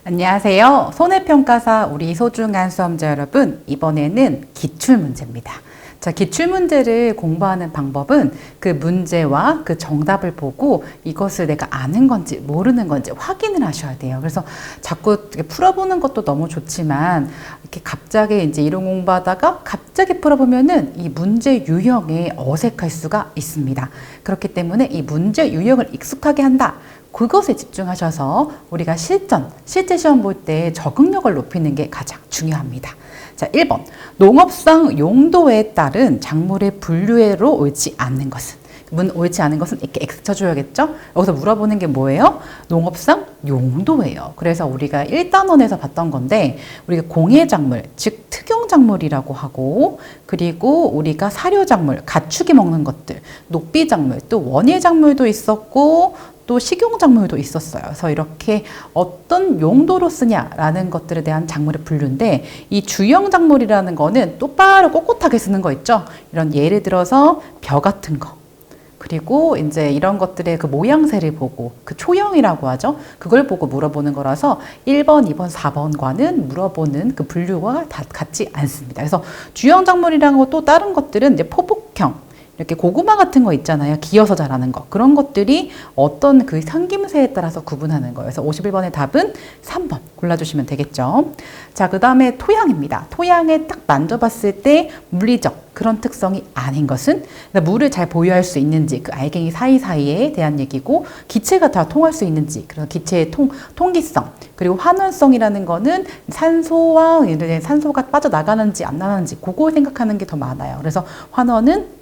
안녕하세요. 손해평가사 우리 소중한 수험자 여러분, 이번에는 기출문제입니다. 자, 기출문제를 공부하는 방법은 그 문제와 그 정답을 보고 이것을 내가 아는 건지 모르는 건지 확인을 하셔야 돼요. 그래서 자꾸 이렇게 풀어보는 것도 너무 좋지만 이렇게 갑자기 이제 이론 공부하다가 갑자기 풀어보면은 이 문제 유형에 어색할 수가 있습니다. 그렇기 때문에 이 문제 유형을 익숙하게 한다. 그것에 집중하셔서 우리가 실제 시험 볼 때 적응력을 높이는 게 가장 중요합니다. 자, 1번. 농업상 용도에 따른 작물의 분류로 옳지 않는 것은? 옳지 않은 것은 이렇게 X 쳐줘야겠죠? 여기서 물어보는 게 뭐예요? 농업상 용도예요. 그래서 우리가 1단원에서 봤던 건데, 우리가 공해작물, 즉 특용작물이라고 하고, 그리고 우리가 사료작물, 가축이 먹는 것들, 녹비작물, 또 원예작물도 있었고, 또 식용작물도 있었어요. 그래서 이렇게 어떤 용도로 쓰냐라는 것들에 대한 작물의 분류인데, 이 주영작물이라는 거는 똑바로 꼿꼿하게 쓰는 거 있죠? 이런 예를 들어서 벼 같은 거. 그리고 이제 이런 것들의 그 모양새를 보고 그 초형이라고 하죠. 그걸 보고 물어보는 거라서 1번, 2번, 4번과는 물어보는 그 분류가 다 같지 않습니다. 그래서 주영작물이라는 것도 다른 것들은 이제 포복형, 이렇게 고구마 같은 거 있잖아요. 기어서 자라는 거. 그런 것들이 어떤 그 생김새에 따라서 구분하는 거예요. 그래서 51번의 답은 3번 골라주시면 되겠죠. 자, 그 다음에 토양입니다. 토양에 딱 만져봤을 때 물리적 그런 특성이 아닌 것은 물을 잘 보유할 수 있는지, 그 알갱이 사이사이에 대한 얘기고, 기체가 다 통할 수 있는지, 그래서 기체의 통기성, 그리고 환원성이라는 거는 산소가 빠져나가는지 안 나가는지 그걸 생각하는 게 더 많아요. 그래서 환원은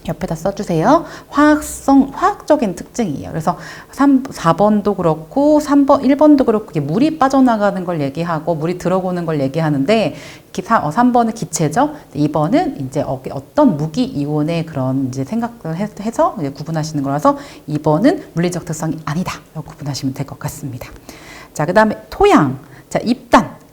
옆에다 써주세요. 화학적인 특징이에요. 그래서 4번도 그렇고 1번도 그렇고 물이 빠져나가는 걸 얘기하고 물이 들어오는 걸 얘기하는데 3번은 기체죠. 2번은 이제 어떤 무기 이온의 그런 이제 생각을 해서 이제 구분하시는 거라서 2번은 물리적 특성이 아니다. 구분하시면 될 것 같습니다. 자, 그 다음에 토양. 자,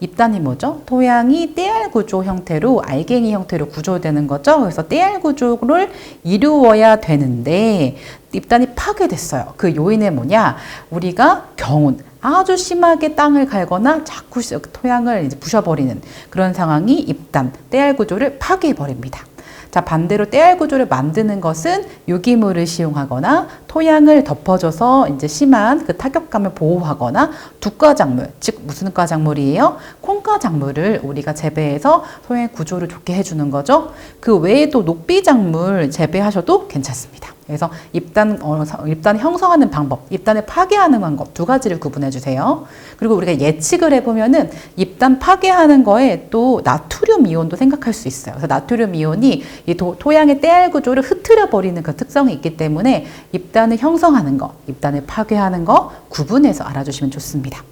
입단이 뭐죠? 토양이 떼알 구조 형태로 알갱이 형태로 구조되는 거죠. 그래서 떼알 구조를 이루어야 되는데 입단이 파괴됐어요. 그 요인은 뭐냐? 우리가 경운, 아주 심하게 땅을 갈거나 자꾸 토양을 이제 부셔버리는 그런 상황이 입단, 떼알 구조를 파괴해버립니다. 자, 반대로 떼알 구조를 만드는 것은 유기물을 시용하거나 토양을 덮어줘서 이제 심한 그 타격감을 보호하거나 두가작물, 즉 무슨 가작물이에요? 콩가작물을 우리가 재배해서 토양 구조를 좋게 해주는 거죠. 그 외에도 녹비작물 재배하셔도 괜찮습니다. 그래서 입단 형성하는 방법, 입단을 파괴하는 방법 두 가지를 구분해 주세요. 그리고 우리가 예측을 해보면은 입단 파괴하는 거에 또 나트륨 이온도 생각할 수 있어요. 그래서 나트륨 이온이 이 토양의 떼알 구조를 흐트려 버리는 그 특성이 있기 때문에 입단을 형성하는 거, 입단을 파괴하는 거 구분해서 알아주시면 좋습니다.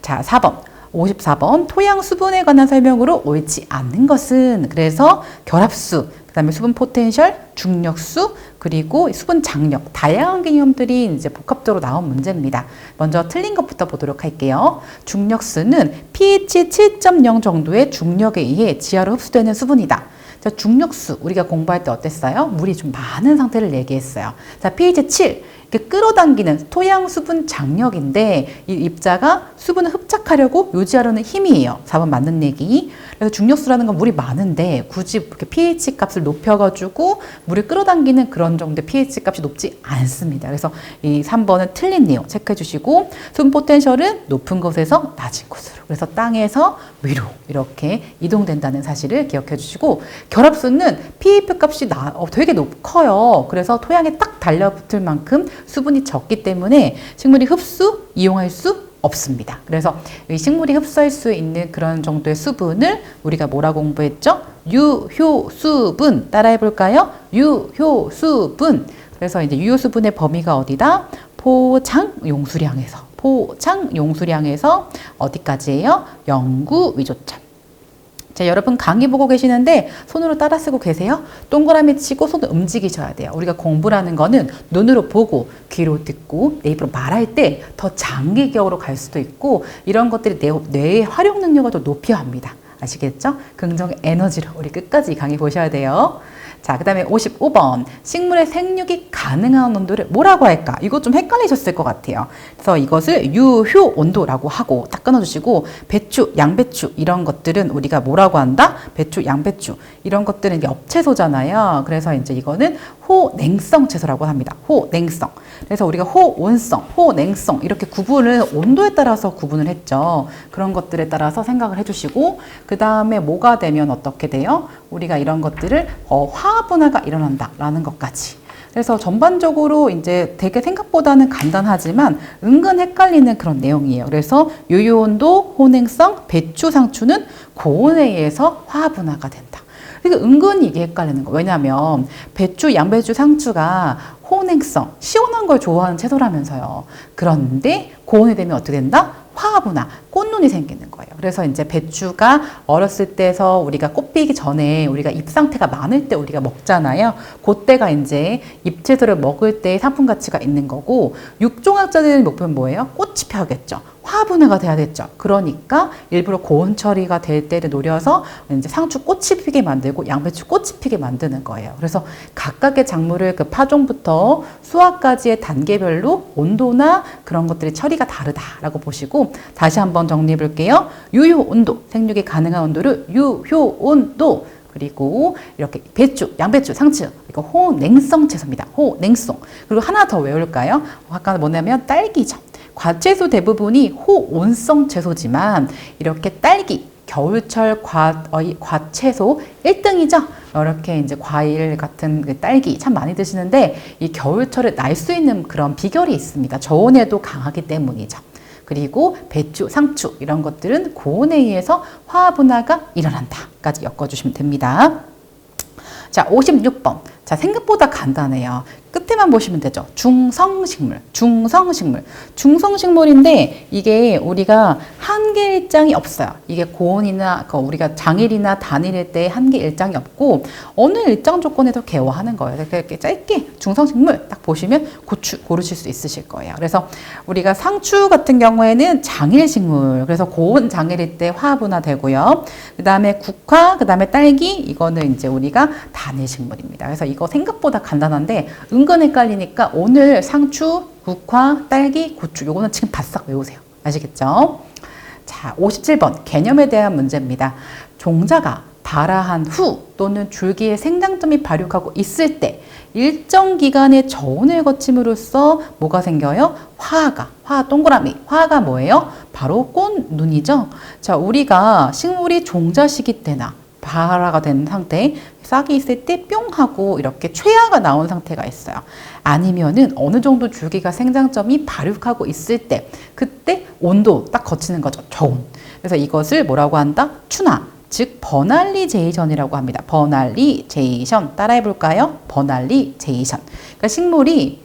자, 4번. 54번 토양 수분에 관한 설명으로 옳지 않는 것은, 그래서 결합수, 그 다음에 수분 포텐셜, 중력수, 그리고 수분 장력, 다양한 개념들이 이제 복합적으로 나온 문제입니다. 먼저 틀린 것부터 보도록 할게요. 중력수는 pH 7.0 정도의 중력에 의해 지하로 흡수되는 수분이다. 자, 중력수 우리가 공부할 때 어땠어요? 물이 좀 많은 상태를 얘기했어요. 자, pH 7 이렇게 끌어당기는 토양 수분 장력인데 이 입자가 수분을 흡착하려고 유지하려는 힘이에요. 4번 맞는 얘기. 그래서 중력수라는 건 물이 많은데 굳이 이렇게 pH 값을 높여가지고 물을 끌어당기는 그런 정도의 pH 값이 높지 않습니다. 그래서 이 3번은 틀린 내용 체크해 주시고, 수분 포텐셜은 높은 곳에서 낮은 곳으로, 그래서 땅에서 위로 이렇게 이동된다는 사실을 기억해 주시고, 결합수는 pH 값이 되게 커요. 그래서 토양에 딱 달라붙을 만큼 수분이 적기 때문에 식물이 흡수, 이용할 수 없습니다. 그래서 이 식물이 흡수할 수 있는 그런 정도의 수분을 우리가 뭐라 공부했죠? 유효수분. 따라해 볼까요? 유효수분. 그래서 이제 유효수분의 범위가 어디다? 포장 용수량에서 어디까지예요? 영구 위조점. 자, 여러분 강의 보고 계시는데 손으로 따라 쓰고 계세요? 동그라미 치고 손을 움직이셔야 돼요. 우리가 공부라는 거는 눈으로 보고 귀로 듣고 내 입으로 말할 때 더 장기격으로 갈 수도 있고, 이런 것들이 뇌의 활용 능력을 더 높여야 합니다. 아시겠죠? 긍정 에너지로 우리 끝까지 이 강의 보셔야 돼요. 자, 그 다음에 55번. 식물의 생육이 가능한 온도를 뭐라고 할까? 이거 좀 헷갈리셨을 것 같아요. 그래서 이것을 유효 온도라고 하고 딱 끊어주시고, 배추, 양배추 이런 것들은 우리가 뭐라고 한다? 배추, 양배추 이런 것들은 이제 엽채소잖아요. 그래서 이제 이거는 호냉성 채소라고 합니다. 호냉성. 그래서 우리가 호온성, 호냉성 이렇게 구분을 온도에 따라서 구분을 했죠. 그런 것들에 따라서 생각을 해주시고, 그 다음에 뭐가 되면 어떻게 돼요? 우리가 이런 것들을 화분화가 일어난다라는 것까지. 그래서 전반적으로 이제 되게 생각보다는 간단하지만 은근 헷갈리는 그런 내용이에요. 그래서 유효온도, 호냉성, 배추, 상추는 고온에 의해서 화분화가 된다. 그러니까 은근히 이게 헷갈리는 거. 왜냐하면 배추, 양배추, 상추가 호냉성, 시원한 걸 좋아하는 채소라면서요. 그런데 고온이 되면 어떻게 된다? 화분화, 꽃눈이 생기는 거예요. 그래서 이제 배추가 어렸을 때서 우리가 꽃 피기 전에 우리가 잎 상태가 많을 때 우리가 먹잖아요. 그때가 이제 잎채소를 먹을 때 상품 가치가 있는 거고, 육종학자들의 목표는 뭐예요? 꽃이 펴야겠죠. 화분화가 돼야 됐죠. 그러니까 일부러 고온 처리가 될 때를 노려서 이제 상추 꽃이 피게 만들고 양배추 꽃이 피게 만드는 거예요. 그래서 각각의 작물을 그 파종부터 수확까지의 단계별로 온도나 그런 것들이 처리가 다르다라고 보시고, 다시 한번 정리해 볼게요. 유효 온도, 생육이 가능한 온도를 유효 온도. 그리고 이렇게 배추, 양배추, 상추, 이거 호냉성 채소입니다. 호냉성. 그리고 하나 더 외울까요? 아까 뭐냐면 딸기죠. 과채소 대부분이 호온성 채소지만 이렇게 딸기, 겨울철 과채소 1등이죠. 이렇게 이제 과일 같은 그 딸기 참 많이 드시는데 이 겨울철에 날 수 있는 그런 비결이 있습니다. 저온에도 강하기 때문이죠. 그리고 배추, 상추 이런 것들은 고온에 의해서 화분화가 일어난다까지 엮어주시면 됩니다. 자, 56번. 자, 생각보다 간단해요. 끝에만 보시면 되죠. 중성식물, 중성식물. 중성식물인데 이게 우리가 한계 일정이 없어요. 이게 고온이나 우리가 장일이나 단일일 때 한계 일정이 없고 어느 일정 조건에서 개화하는 거예요. 이렇게 짧게 중성식물 딱 보시면 고추 고르실 수 있으실 거예요. 그래서 우리가 상추 같은 경우에는 장일식물. 그래서 고온 장일일 때 화분화 되고요. 그 다음에 국화, 그 다음에 딸기 이거는 이제 우리가 단일식물입니다. 그래서 이거 생각보다 간단한데 은근 헷갈리니까 오늘 상추, 국화, 딸기, 고추 요거는 지금 바싹 외우세요. 아시겠죠? 자, 57번 개념에 대한 문제입니다. 종자가 발화한 후 또는 줄기의 생장점이 발육하고 있을 때 일정 기간의 저온을 거침으로써 뭐가 생겨요? 화 동그라미. 화가 뭐예요? 바로 꽃눈이죠. 자, 우리가 식물이 종자 시기 때나 발화가 된 상태, 싹이 있을 때 뿅 하고 이렇게 최하가 나온 상태가 있어요. 아니면은 어느 정도 줄기가 생장점이 발육하고 있을 때 그때 온도 딱 거치는 거죠. 저온. 그래서 이것을 뭐라고 한다? 추나, 즉 버날리제이션이라고 합니다. 버날리제이션 따라해 볼까요? 버날리제이션. 그러니까 식물이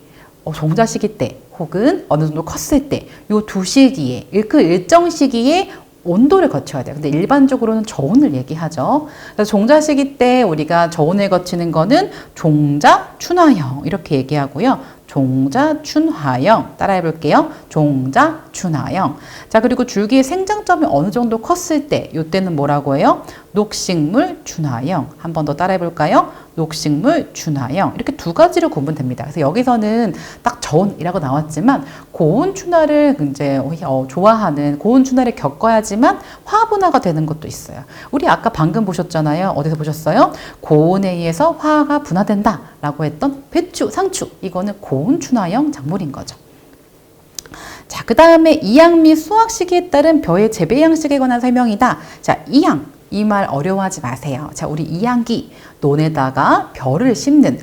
종자 시기 때 혹은 어느 정도 컸을 때 요 두 시기에 그 일정 시기에 온도를 거쳐야 돼요. 근데 일반적으로는 저온을 얘기하죠. 그래서 종자 시기 때 우리가 저온을 거치는 거는 종자 춘화형 이렇게 얘기하고요. 종자 춘화형 따라해 볼게요. 종자 춘화형. 자, 그리고 줄기의 생장점이 어느 정도 컸을 때 이때는 뭐라고 해요? 녹식물 춘화형. 한 번 더 따라해 볼까요? 녹식물 춘화형. 이렇게 두 가지로 구분됩니다. 그래서 여기서는 딱 저온이라고 나왔지만 고온 춘화를 이제 좋아하는 고온 춘화를 겪어야지만 화분화가 되는 것도 있어요. 우리 아까 방금 보셨잖아요. 어디서 보셨어요? 고온에 의해서 화가 분화된다라고 했던 배추, 상추. 이거는 고온 춘화형 작물인 거죠. 자, 그 다음에 이양 및 수확 시기에 따른 벼의 재배 양식에 관한 설명이다. 자, 이양. 이 말 어려워하지 마세요. 자, 우리 이양기 논에다가 벼를 심는,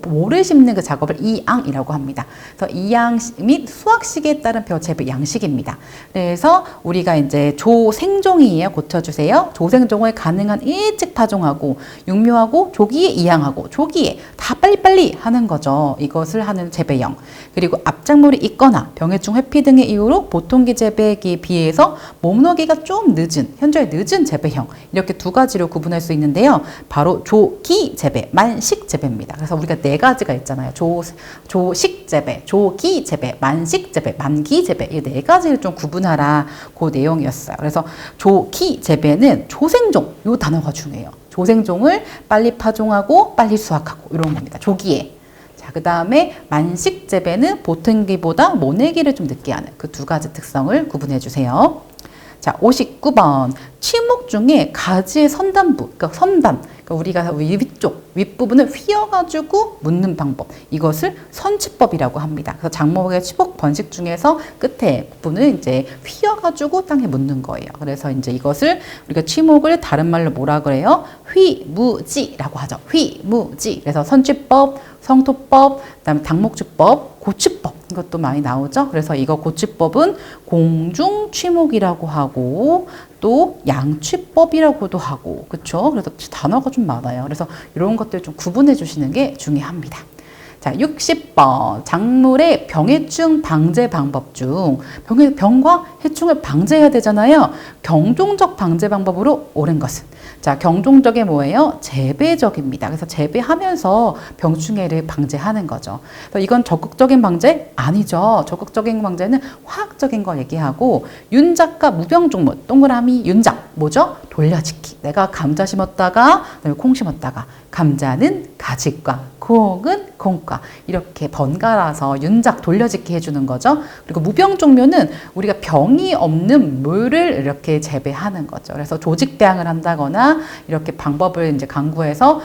모를 심는 그 작업을 이양이라고 합니다. 그래서 이양 및 수확 시기에 따른 벼 재배 양식입니다. 그래서 우리가 이제 조생종이에요. 고쳐주세요. 조생종을 가능한 일찍 파종하고 육묘하고 조기에 이양하고 조기에 다 빨리빨리 하는 거죠. 이것을 하는 재배형. 그리고 앞작물이 있거나 병해충 회피 등의 이유로 보통기 재배기에 비해서 목너기가 좀 늦은, 현저히 늦은 재배형. 만성형 이렇게 두 가지로 구분할 수 있는데요. 바로 조기 재배, 만식 재배입니다. 그래서 우리가 네 가지가 있잖아요. 조식 재배, 조기 재배, 만식 재배, 만기 재배 이 네 가지를 좀 구분하라 그 내용이었어요. 그래서 조기 재배는 조생종 이 단어가 중요해요. 조생종을 빨리 파종하고 빨리 수확하고 이런 겁니다. 조기에. 자, 그 다음에 만식 재배는 보통기보다 모내기를 좀 늦게 하는 그 두 가지 특성을 구분해 주세요. 자, 59번. 치목 중에 가지의 선단부, 그러니까 선단, 그러니까 우리가 위쪽, 윗부분을 휘어가지고 묻는 방법. 이것을 선치법이라고 합니다. 그래서 장목의 치목 번식 중에서 끝에 부분을 이제 휘어가지고 땅에 묻는 거예요. 그래서 이제 이것을 우리가 치목을 다른 말로 뭐라 그래요? 휘무지라고 하죠. 휘무지. 그래서 선치법, 성토법, 그다음에 당목주법, 고치법 이것도 많이 나오죠. 그래서 이거 고치법은 공중취목이라고 하고 또 양취법이라고도 하고 그렇죠. 그래서 단어가 좀 많아요. 그래서 이런 것들 좀 구분해 주시는 게 중요합니다. 자, 60번. 작물의 병해충 방제 방법 중 병과 해충을 방제해야 되잖아요. 경종적 방제 방법으로 옳은 것은 자, 경종적이 뭐예요? 재배적입니다. 그래서 재배하면서 병충해를 방제하는 거죠. 이건 적극적인 방제? 아니죠. 적극적인 방제는 화학적인 거 얘기하고 윤작과 무병종물, 동그라미 윤작, 뭐죠? 돌려짓기. 내가 감자 심었다가 콩 심었다가 감자는 가지과 콩은 콩과 이렇게 번갈아서 윤작 돌려짓기 해주는 거죠. 그리고 무병종묘는 우리가 병이 없는 물을 이렇게 재배하는 거죠. 그래서 조직배양을 한다거나 이렇게 방법을 이제 강구해서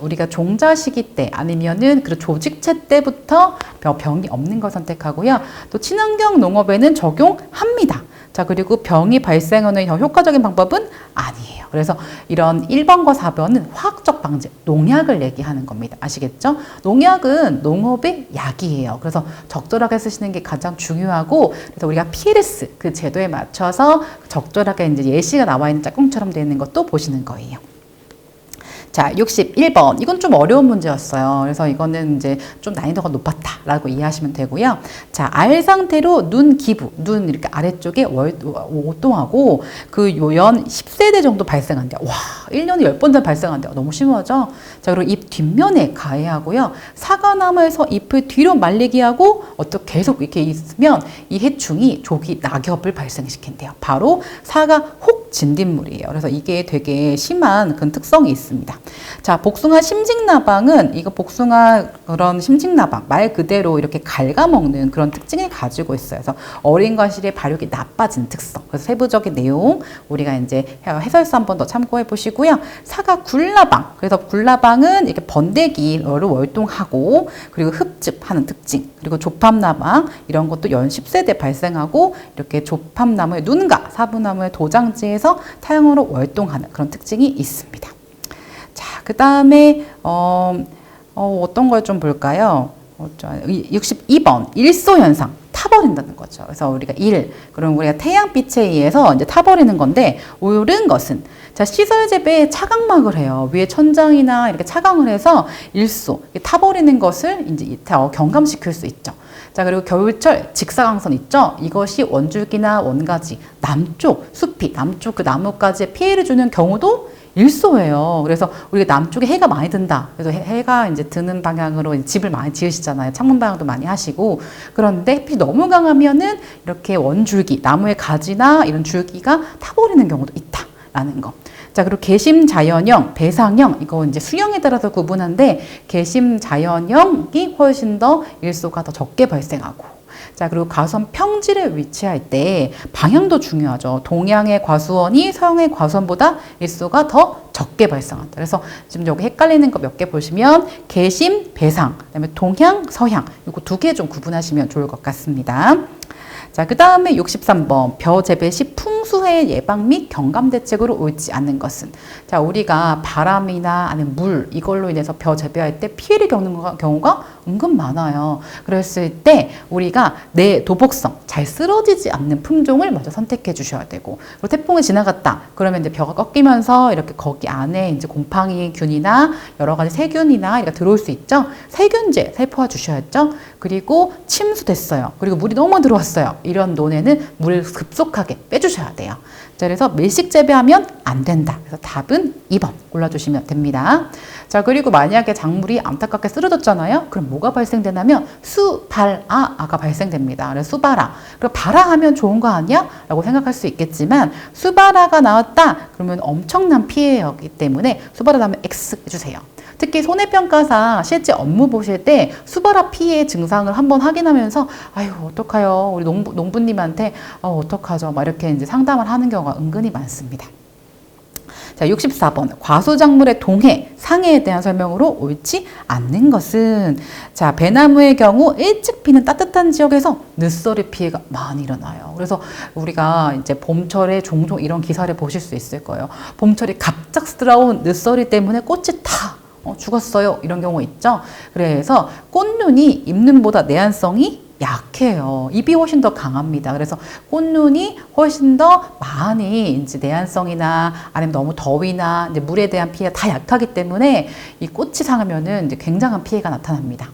우리가 종자 시기 때 아니면은 그 조직체 때부터 병이 없는 걸 선택하고요. 또 친환경 농업에는 적용합니다. 자, 그리고 병이 발생하는 효과적인 방법은 아니에요. 그래서 이런 1번과 4번은 화학적 방제, 농약을 얘기하는 겁니다. 아시겠죠? 농약은 농업의 약이에요. 그래서 적절하게 쓰시는 게 가장 중요하고, 그래서 우리가 PLS 그 제도에 맞춰서 적절하게 이제 예시가 나와 있는 짝꿍처럼 되어 있는 것도 보시는 거예요. 자, 61번. 이건 좀 어려운 문제였어요. 그래서 이거는 이제 좀 난이도가 높았다라고 이해하시면 되고요. 자, 알 상태로 눈 기부, 눈 이렇게 아래쪽에 월동하고 그 요연 10세대 정도 발생한대요. 와, 1년에 10번 더 발생한대요. 너무 심하죠? 자, 그리고 입 뒷면에 가해하고요. 사과나무에서 잎을 뒤로 말리게 하고 어떻게 계속 이렇게 있으면 이 해충이 조기 낙엽을 발생시킨대요. 바로 사과 혹 진딧물이에요. 그래서 이게 되게 심한 그런 특성이 있습니다. 자, 복숭아 심직나방은 이거 복숭아 그런 심직나방 말 그대로 이렇게 갉아먹는 그런 특징을 가지고 있어요. 그래서 어린 과실의 발육이 나빠진 특성. 그래서 세부적인 내용 우리가 이제 해설서 한 번 더 참고해 보시고요. 사과 굴나방. 그래서 굴나방은 이렇게 번데기를 월동하고 그리고 흡즙하는 특징. 그리고 조팝나방 이런 것도 연 10세대 발생하고 이렇게 조팝나무의 눈가, 사부나무의 도장지에서 타양으로 월동하는 그런 특징이 있습니다. 자, 그 다음에 어떤 걸 좀 볼까요? 62번 일소 현상 타버린다는 거죠. 그래서 우리가 그럼 우리가 태양빛에 의해서 이제 타버리는 건데 옳은 것은 자, 시설 재배에 차광막을 해요. 위에 천장이나 이렇게 차광을 해서 일소 타버리는 것을 이제 경감시킬 수 있죠. 자, 그리고 겨울철 직사광선 있죠? 이것이 원줄기나 원가지, 남쪽 숲이, 남쪽 그 나무까지 피해를 주는 경우도 일소예요. 그래서 우리가 남쪽에 해가 많이 든다. 그래서 해가 이제 드는 방향으로 집을 많이 지으시잖아요. 창문 방향도 많이 하시고. 그런데 햇빛이 너무 강하면은 이렇게 원줄기, 나무의 가지나 이런 줄기가 타버리는 경우도 있다라는 거. 자, 그리고 개심 자연형, 배상형, 이거 이제 수형에 따라서 구분한데, 개심 자연형이 훨씬 더 일소가 더 적게 발생하고, 자, 그리고 과수원 평지를 위치할 때 방향도 중요하죠. 동양의 과수원이 서양의 과수원보다 일소가 더 적게 발생한다. 그래서 지금 여기 헷갈리는 거 몇 개 보시면 개심, 배상, 그다음에 동양, 서양 이거 두 개 좀 구분하시면 좋을 것 같습니다. 자, 그 다음에 63번 벼 재배 시 풍수해 예방 및 경감 대책으로 옳지 않는 것은 자, 우리가 바람이나 아니면 물 이걸로 인해서 벼 재배할 때 피해를 겪는 경우가 은근 많아요. 그랬을 때 우리가 내 도복성, 잘 쓰러지지 않는 품종을 먼저 선택해 주셔야 되고, 그리고 태풍이 지나갔다. 그러면 이제 벼가 꺾이면서 이렇게 거기 안에 이제 곰팡이균이나 여러 가지 세균이나 이렇게 들어올 수 있죠. 세균제 살포해 주셔야죠. 그리고 침수됐어요. 그리고 물이 너무 들어왔어요. 이런 논에는 물을 급속하게 빼주셔야 돼요. 자, 그래서 밀식 재배하면 안 된다. 그래서 답은 2번 골라주시면 됩니다. 자, 그리고 만약에 작물이 안타깝게 쓰러졌잖아요. 그럼 뭐가 발생되냐면 수발아가 발생됩니다. 그래서 수발아. 그리고 발아하면 좋은 거 아니야? 라고 생각할 수 있겠지만 수발아가 나왔다. 그러면 엄청난 피해이기 때문에 수발아 나오면 X 해주세요. 특히 손해평가사 실제 업무 보실 때 수발아 피해 증상을 한번 확인하면서 아유 어떡해요 우리 농부님한테 어떡하죠 막 이렇게 이제 상담을 하는 경우가 은근히 많습니다. 자, 64번 과수작물의 동해, 상해에 대한 설명으로 옳지 않는 것은, 자, 배나무의 경우 일찍 피는 따뜻한 지역에서 늦서리 피해가 많이 일어나요. 그래서 우리가 이제 봄철에 종종 이런 기사를 보실 수 있을 거예요. 봄철이 갑작스러운 늦서리 때문에 꽃이 다 죽었어요. 이런 경우 있죠. 그래서 꽃눈이 잎눈보다 내한성이 약해요. 잎이 훨씬 더 강합니다. 그래서 꽃눈이 훨씬 더 많이 이제 내한성이나 아니면 너무 더위나 이제 물에 대한 피해가 다 약하기 때문에 이 꽃이 상하면은 이제 굉장한 피해가 나타납니다.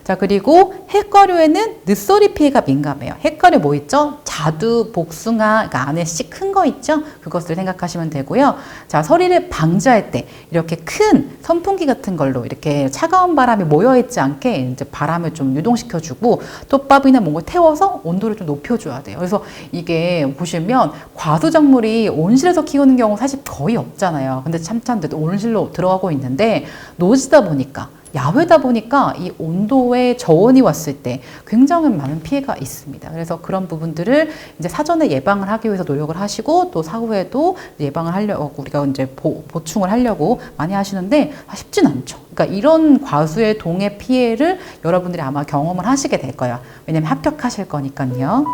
자, 그리고 핵과류에는 늦서리 피해가 민감해요. 핵과류 뭐 있죠? 자두, 복숭아, 그러니까 안에 씨 큰 거 있죠? 그것을 생각하시면 되고요. 자, 서리를 방지할 때 이렇게 큰 선풍기 같은 걸로 이렇게 차가운 바람이 모여있지 않게 이제 바람을 좀 유동시켜주고 톱밥이나 뭔가 태워서 온도를 좀 높여줘야 돼요. 그래서 이게 보시면 과수작물이 온실에서 키우는 경우 사실 거의 없잖아요. 근데 참참들 온실로 들어가고 있는데 노지다 보니까 야외다 보니까 이 온도에 저온이 왔을 때 굉장히 많은 피해가 있습니다. 그래서 그런 부분들을 이제 사전에 예방을 하기 위해서 노력을 하시고 또 사후에도 예방을 하려고 우리가 이제 보충을 하려고 많이 하시는데 쉽진 않죠. 그러니까 이런 과수의 동해 피해를 여러분들이 아마 경험을 하시게 될 거예요. 왜냐면 합격하실 거니까요.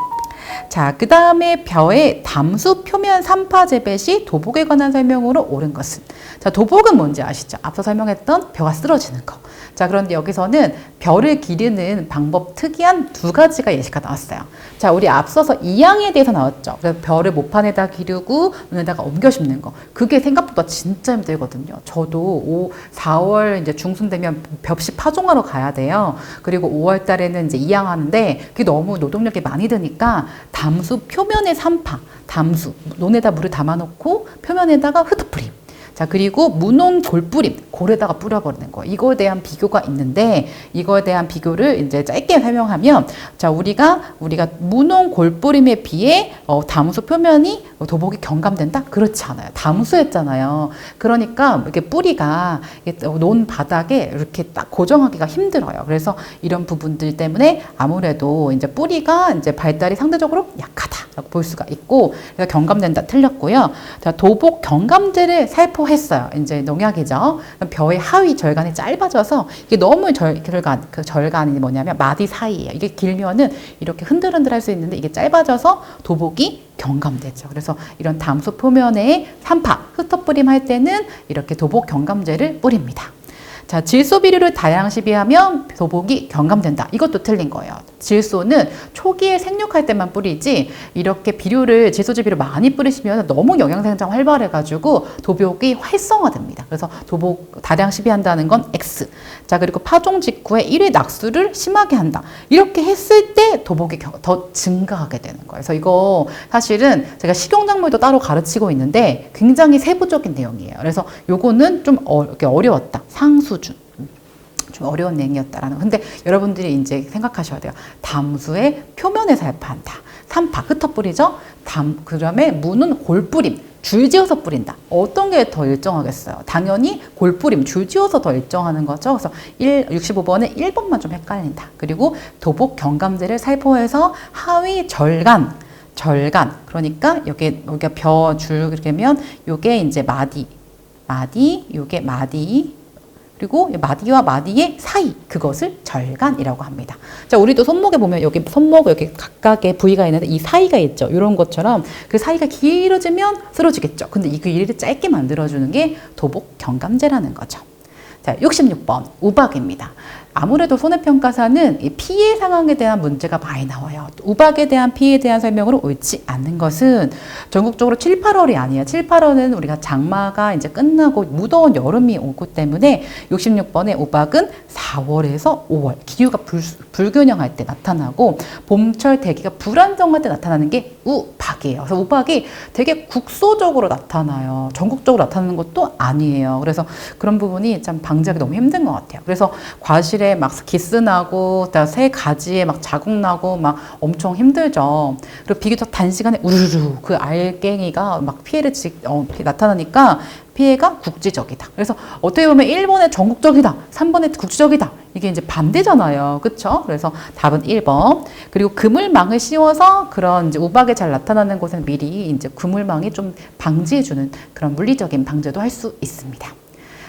자, 그 다음에 벼의 담수 표면 산파 재배 시 도복에 관한 설명으로 옳은 것은, 자, 도복은 뭔지 아시죠? 앞서 설명했던 벼가 쓰러지는 거. 자, 그런데 여기서는 벼를 기르는 방법 특이한 두 가지가 예시가 나왔어요. 자, 우리 앞서서 이양에 대해서 나왔죠. 그래서 벼를 모판에다 기르고 눈에다가 옮겨 심는 거. 그게 생각보다 진짜 힘들거든요. 저도 4월 이제 중순 되면 벽시 파종하러 가야 돼요. 그리고 5월 달에는 이제 이양하는데 그게 너무 노동력이 많이 드니까 담수 표면의 산파, 담수, 논에다 물을 담아놓고 표면에다가 흩어뿌림. 자, 그리고 무논 골뿌림, 골에다가 뿌려버리는 거예요. 이거에 대한 비교가 있는데, 이거에 대한 비교를 이제 짧게 설명하면, 자, 우리가 무논 골뿌림에 비해, 담수 표면이 도복이 경감된다? 그렇지 않아요. 담수했잖아요. 그러니까, 이렇게 뿌리가 논 바닥에 이렇게 딱 고정하기가 힘들어요. 그래서 이런 부분들 때문에 아무래도 이제 뿌리가 이제 발달이 상대적으로 약하다라고 볼 수가 있고, 그래서 경감된다 틀렸고요. 자, 도복 경감제를 살포했어요. 이제 농약이죠. 벼의 하위 절간이 짧아져서 이게 너무 그 절간이 뭐냐면 마디 사이예요. 이게 길면은 이렇게 흔들흔들 할 수 있는데 이게 짧아져서 도복이 경감되죠. 그래서 이런 담수 표면에 산파, 흩어뿌림 할 때는 이렇게 도복 경감제를 뿌립니다. 자, 질소 비료를 다양시 비하면 도복이 경감된다. 이것도 틀린 거예요. 질소는 초기에 생육할 때만 뿌리지 이렇게 비료를 질소질 비료 많이 뿌리시면 너무 영양생장 활발해가지고 도복이 활성화됩니다. 그래서 도복 다량시 비한다는 건 X. 자, 그리고 파종 직후에 1회 낙수를 심하게 한다. 이렇게 했을 때 도복이 더 증가하게 되는 거예요. 그래서 이거 사실은 제가 식용작물도 따로 가르치고 있는데 굉장히 세부적인 내용이에요. 그래서 요거는 좀 어려웠다. 상수준. 좀 어려운 내용이었다라는. 근데 여러분들이 이제 생각하셔야 돼요. 담수의 표면에 살포한다. 산파, 흩어뿌리죠? 그다음에 무는 골뿌림. 줄지어서 뿌린다. 어떤 게 더 일정하겠어요? 당연히 골뿌림, 줄지어서 더 일정하는 거죠. 그래서 65번에 1번만 좀 헷갈린다. 그리고 도복 경감제를 살포해서 하위 절간. 그러니까 여기가 벼 줄기면 요게 이제 마디, 요게 마디, 그리고 마디와 마디의 사이, 그것을 절간이라고 합니다. 자, 우리도 손목에 보면 여기 손목 여기 각각의 부위가 있는데 이 사이가 있죠. 이런 것처럼 그 사이가 길어지면 쓰러지겠죠. 근데 이 길이를 짧게 만들어주는 게 도복 경감제라는 거죠. 자, 66번 우박입니다. 아무래도 손해평가사는 이 피해 상황에 대한 문제가 많이 나와요. 우박에 대한 피해에 대한 설명으로 옳지 않는 것은 전국적으로 7, 8월이 아니에요. 7, 8월은 우리가 장마가 이제 끝나고 무더운 여름이 오기 때문에 66번의 우박은 4월에서 5월 기후가 불균형할 때 나타나고 봄철 대기가 불안정할 때 나타나는 게 우박이에요. 그래서 우박이 되게 국소적으로 나타나요. 전국적으로 나타나는 것도 아니에요. 그래서 그런 부분이 참 방지하기 너무 힘든 것 같아요. 그래서 과실에 막 기스나고 새 가지에 막 자국 나고 막 엄청 힘들죠. 그리고 비교적 단시간에 우르르 그 알갱이가 막 피해를 나타나니까 피해가 국지적이다. 그래서 어떻게 보면 1번에 전국적이다, 3번에 국지적이다. 이게 이제 반대잖아요. 그쵸? 그래서 답은 1번. 그리고 그물망을 씌워서 그런 이제 우박에 잘 나타나는 곳은 미리 이제 그물망이 좀 방지해주는 그런 물리적인 방제도 할 수 있습니다.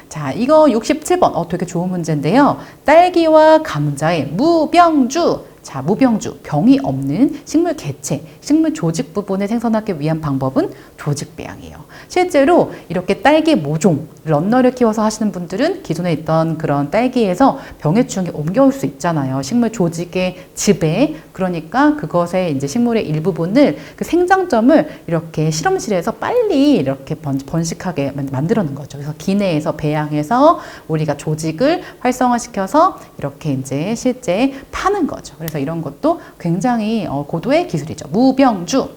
자, 이거 67번. 되게 좋은 문제인데요. 딸기와 감자의 무병주. 자, 무병주, 병이 없는 식물 개체, 식물 조직 부분을 생성하기 위한 방법은 조직 배양이에요. 실제로 이렇게 딸기 모종, 런너를 키워서 하시는 분들은 기존에 있던 그런 딸기에서 병해충이 옮겨올 수 있잖아요. 식물 조직의 즙에. 그러니까 그것의 이제 식물의 일부분을 그 생장점을 이렇게 실험실에서 빨리 이렇게 번식하게 만들어 놓은 거죠. 그래서 기내에서 배양해서 우리가 조직을 활성화시켜서 이렇게 이제 실제 파는 거죠. 그래서 이런 것도 굉장히 고도의 기술이죠. 무병주.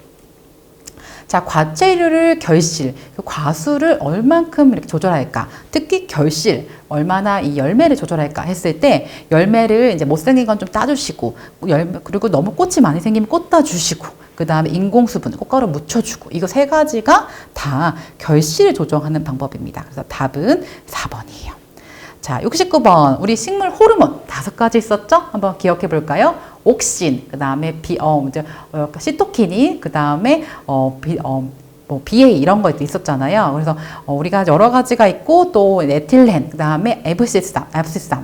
자, 과체류를 결실, 과수를 얼만큼 이렇게 조절할까? 특히 결실, 얼마나 이 열매를 조절할까 했을 때 열매를 이제 못생긴 건 좀 따주시고 그리고 너무 꽃이 많이 생기면 꽃 따주시고 그 다음에 인공수분, 꽃가루 묻혀주고 이거 세 가지가 다 결실을 조정하는 방법입니다. 그래서 답은 4번이에요. 자, 69번. 우리 식물 호르몬 5가지 있었죠? 한번 기억해 볼까요? 옥신, 그 다음에 시토키닌, 그 다음에 BA 이런 거 있었잖아요. 그래서 우리가 여러 가지가 있고 또 에틸렌, 그 다음에 에브시삼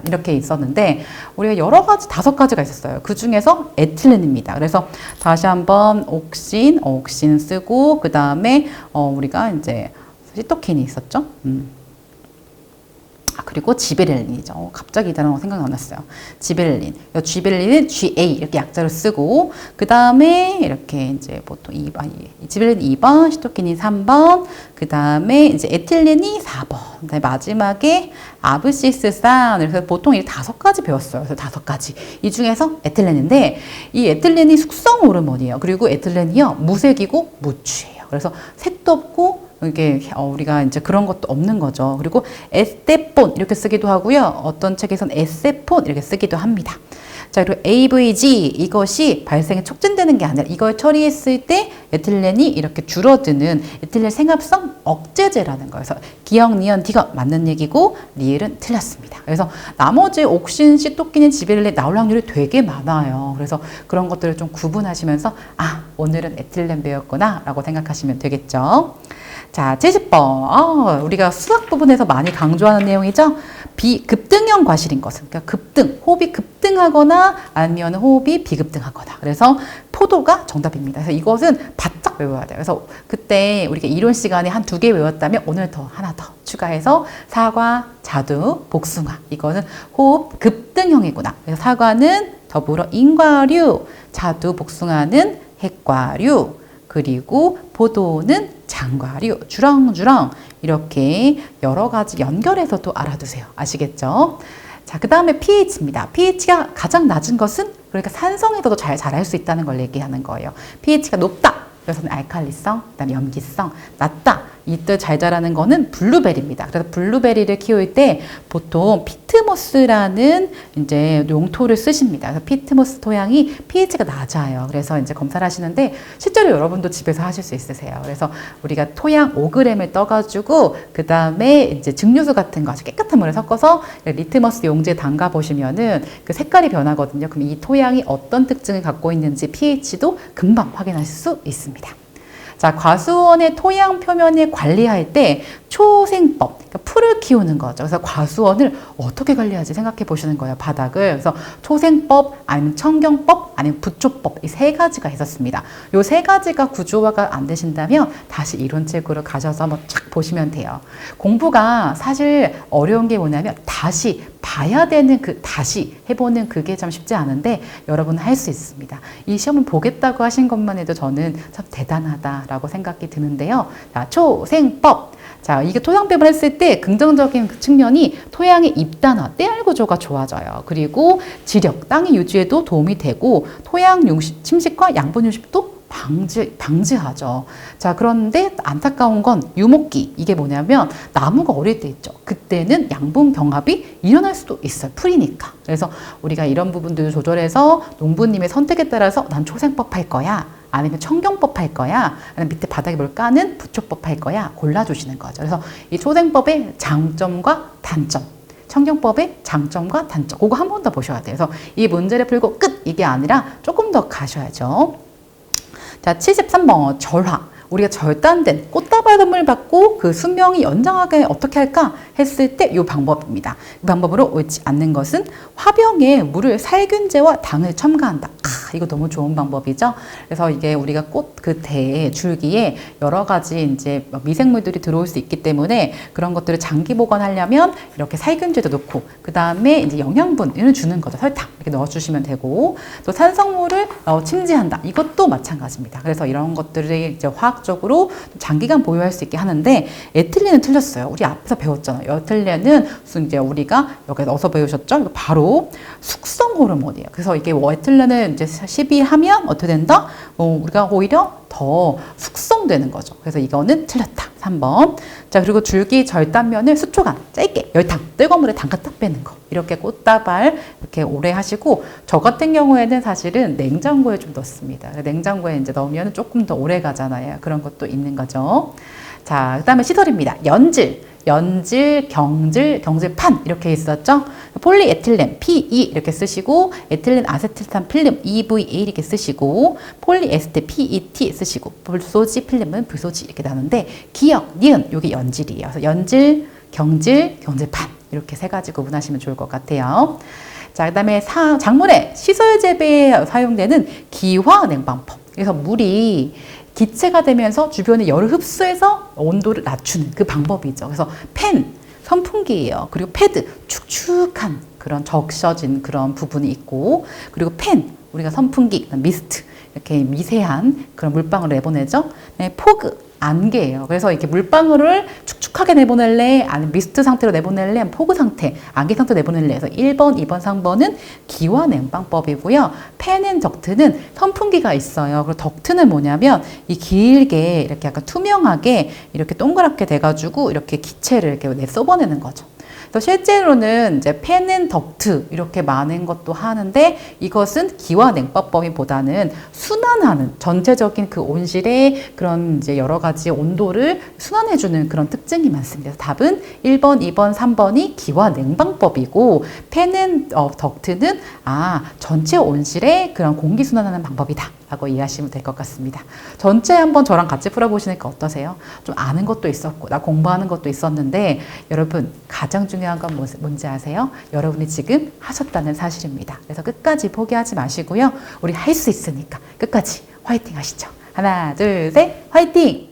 이렇게 있었는데 우리가 여러 가지 5가지가 있었어요. 그 중에서 에틸렌입니다. 그래서 다시 한번 옥신 쓰고 그 다음에 우리가 이제 시토킨이 있었죠. 그리고 지베렐린이죠. 갑자기 이 단어가 생각이 안 났어요. 지베렐린. 지베렐린은 GA 이렇게 약자를 쓰고 그 다음에 이렇게 이제 보통 지베렐린 2번, 시토키닌 3번, 그 다음에 이제 에틸렌이 4번. 그다음에 마지막에 아브시스산. 그래서 보통 이 5가지 배웠어요. 그래서 5가지. 이 중에서 에틸렌인데 이 에틸렌이 숙성 호르몬이에요. 그리고 에틸렌이요 무색이고 무취예요. 그래서 색도 없고 이게 우리가 이제 그런 것도 없는 거죠. 그리고 에스테폰 이렇게 쓰기도 하고요. 어떤 책에서는 에세폰 이렇게 쓰기도 합니다. 자, 그리고 AVG 이것이 발생에 촉진되는 게 아니라 이걸 처리했을 때 에틸렌이 이렇게 줄어드는 에틸렌 생합성 억제제라는 거예요. 그래서 기억, 니은, 디귿 맞는 얘기고 리을은 틀렸습니다. 그래서 나머지 옥신, 시토키닌, 지베렐린 나올 확률이 되게 많아요. 그래서 그런 것들을 좀 구분하시면서 오늘은 에틸렌 배웠구나 라고 생각하시면 되겠죠. 자, 70번. 우리가 수학 부분에서 많이 강조하는 내용이죠. 비급등형 과실인 것은, 그러니까 호흡이 급등하거나 아니면 호흡이 비급등하거나. 그래서 포도가 정답입니다. 그래서 이것은 바짝 외워야 돼요. 그래서 그때 우리가 이론 시간에 한 2개 외웠다면 오늘 하나 더 추가해서 사과, 자두, 복숭아. 이거는 호흡 급등형이구나. 그래서 사과는 더불어 인과류, 자두, 복숭아는 핵과류, 그리고 포도는 장과류, 주렁주렁 이렇게 여러 가지 연결해서도 알아두세요. 아시겠죠? 자, 그 다음에 pH입니다. pH가 가장 낮은 것은 그러니까 산성에서도 잘 자랄 수 있다는 걸 얘기하는 거예요. pH가 높다. 그래서는 알칼리성, 그다음에 염기성, 낮다. 이때 잘 자라는 거는 블루베리입니다. 그래서 블루베리를 키울 때 보통 피트모스라는 이제 용토를 쓰십니다. 그래서 피트모스 토양이 pH가 낮아요. 그래서 이제 검사를 하시는데 실제로 여러분도 집에서 하실 수 있으세요. 그래서 우리가 토양 5g을 떠가지고 그 다음에 이제 증류수 같은 거 아주 깨끗한 물에 섞어서 리트머스 용지에 담가 보시면은 그 색깔이 변하거든요. 그럼 이 토양이 어떤 특징을 갖고 있는지 pH도 금방 확인하실 수 있습니다. 자, 과수원의 토양 표면을 관리할 때 초생법, 그러니까 풀을 키우는 거죠. 그래서 과수원을 어떻게 관리하지 생각해 보시는 거예요, 바닥을. 그래서 초생법, 아니면 청경법, 아니면 부초법, 이 3가지가 있었습니다. 이 3가지가 구조화가 안 되신다면 다시 이론책으로 가셔서 한번 쫙 보시면 돼요. 공부가 사실 어려운 게 뭐냐면 다시 봐야 되는 다시 해보는 그게 참 쉽지 않은데 여러분 할 수 있습니다. 이 시험을 보겠다고 하신 것만 해도 저는 참 대단하다라고 생각이 드는데요. 자, 초생법. 자, 이게 토양배분 했을 때 긍정적인 측면이 토양의 입단화, 떼알 구조가 좋아져요. 그리고 지력, 땅의 유지에도 도움이 되고 토양 침식과 양분 유습도 방지하죠. 자, 그런데 안타까운 건 유목기. 이게 뭐냐면 나무가 어릴 때 있죠. 그때는 양분 병합이 일어날 수도 있어요. 풀이니까. 그래서 우리가 이런 부분들을 조절해서 농부님의 선택에 따라서 난 초생법 할 거야. 아니면 청경법 할 거야. 아니면 밑에 바닥에 뭘 까는 부초법 할 거야. 골라주시는 거죠. 그래서 이 초생법의 장점과 단점. 청경법의 장점과 단점. 그거 한 번 더 보셔야 돼요. 그래서 이 문제를 풀고 끝! 이게 아니라 조금 더 가셔야죠. 자, 73번 절화. 우리가 절단된 꽃다발음을 받고 그 수명이 연장하게 어떻게 할까 했을 때 이 방법입니다. 이 방법으로 옳지 않는 것은 화병에 물을 살균제와 당을 첨가한다. 이거 너무 좋은 방법이죠. 그래서 이게 우리가 꽃 그 대에 줄기에 여러 가지 이제 미생물들이 들어올 수 있기 때문에 그런 것들을 장기 보관하려면 이렇게 살균제도 넣고 그 다음에 이제 영양분을 주는 거죠. 설탕 이렇게 넣어주시면 되고 또 산성물을 침지한다. 이것도 마찬가지입니다. 그래서 이런 것들을 이제 화학적으로 장기간 보유할 수 있게 하는데 에틸렌은 틀렸어요. 우리 앞에서 배웠잖아요. 에틸렌은 이제 우리가 여기 넣어서 배우셨죠? 이거 바로 숙성 호르몬이에요. 그래서 이게 에틸렌을 이제 시비하면 어떻게 된다? 우리가 오히려 더 숙성되는 거죠. 그래서 이거는 틀렸다. 3번. 자, 그리고 줄기 절단면을 수초간 짧게 열탕 뜨거운 물에 담갔다 빼는 거. 이렇게 꽃다발 이렇게 오래 하시고 저 같은 경우에는 사실은 냉장고에 좀 넣습니다. 냉장고에 이제 넣으면 조금 더 오래 가잖아요. 그런 것도 있는 거죠. 자, 그다음에 시설입니다. 연질, 경질판 이렇게 있었죠. 폴리에틸렌 PE 이렇게 쓰시고 에틸렌 아세틸산 필름 EVA 이렇게 쓰시고 폴리에스테 PET 쓰시고 불소지 필름은 불소지 이렇게 나누는데 기역, 니은 이게 연질이에요. 그래서 연질, 경질판 이렇게 세 가지 구분하시면 좋을 것 같아요. 자, 그다음에 작물의 시설 재배에 사용되는 기화 냉방법. 그래서 물이 기체가 되면서 주변에 열을 흡수해서 온도를 낮추는 그 방법이죠. 그래서 팬, 선풍기예요. 그리고 패드, 축축한 그런 적셔진 그런 부분이 있고 그리고 팬, 우리가 선풍기, 미스트 이렇게 미세한 그런 물방울을 내보내죠. 네, 포그, 안개예요. 그래서 이렇게 물방울을 축축하게 내보낼래? 아니면 미스트 상태로 내보낼래? 포그 상태, 안개 상태로 내보낼래? 그래서 1번, 2번, 3번은 기화 냉방법이고요. 팬앤 덕트는 선풍기가 있어요. 그리고 덕트는 뭐냐면 이 길게 이렇게 약간 투명하게 이렇게 동그랗게 돼가지고 이렇게 기체를 이렇게 쏟아내는 거죠. 그래서 실제로는 이제 팬앤 덕트 이렇게 많은 것도 하는데 이것은 기화 냉방법보다는 순환하는 전체적인 그 온실의 그런 이제 여러 가지 온도를 순환해주는 그런 특징이 많습니다. 그래서 답은 1번, 2번, 3번이 기화 냉방법이고 팬앤 덕트는 전체 온실의 그런 공기 순환하는 방법이다. 라고 이해하시면 될 것 같습니다. 전체 한번 저랑 같이 풀어보시니까 어떠세요? 좀 아는 것도 있었고 나 공부하는 것도 있었는데 여러분 가장 중요한 건 뭔지 아세요? 여러분이 지금 하셨다는 사실입니다. 그래서 끝까지 포기하지 마시고요. 우리 할 수 있으니까 끝까지 화이팅 하시죠. 하나, 둘, 셋, 화이팅!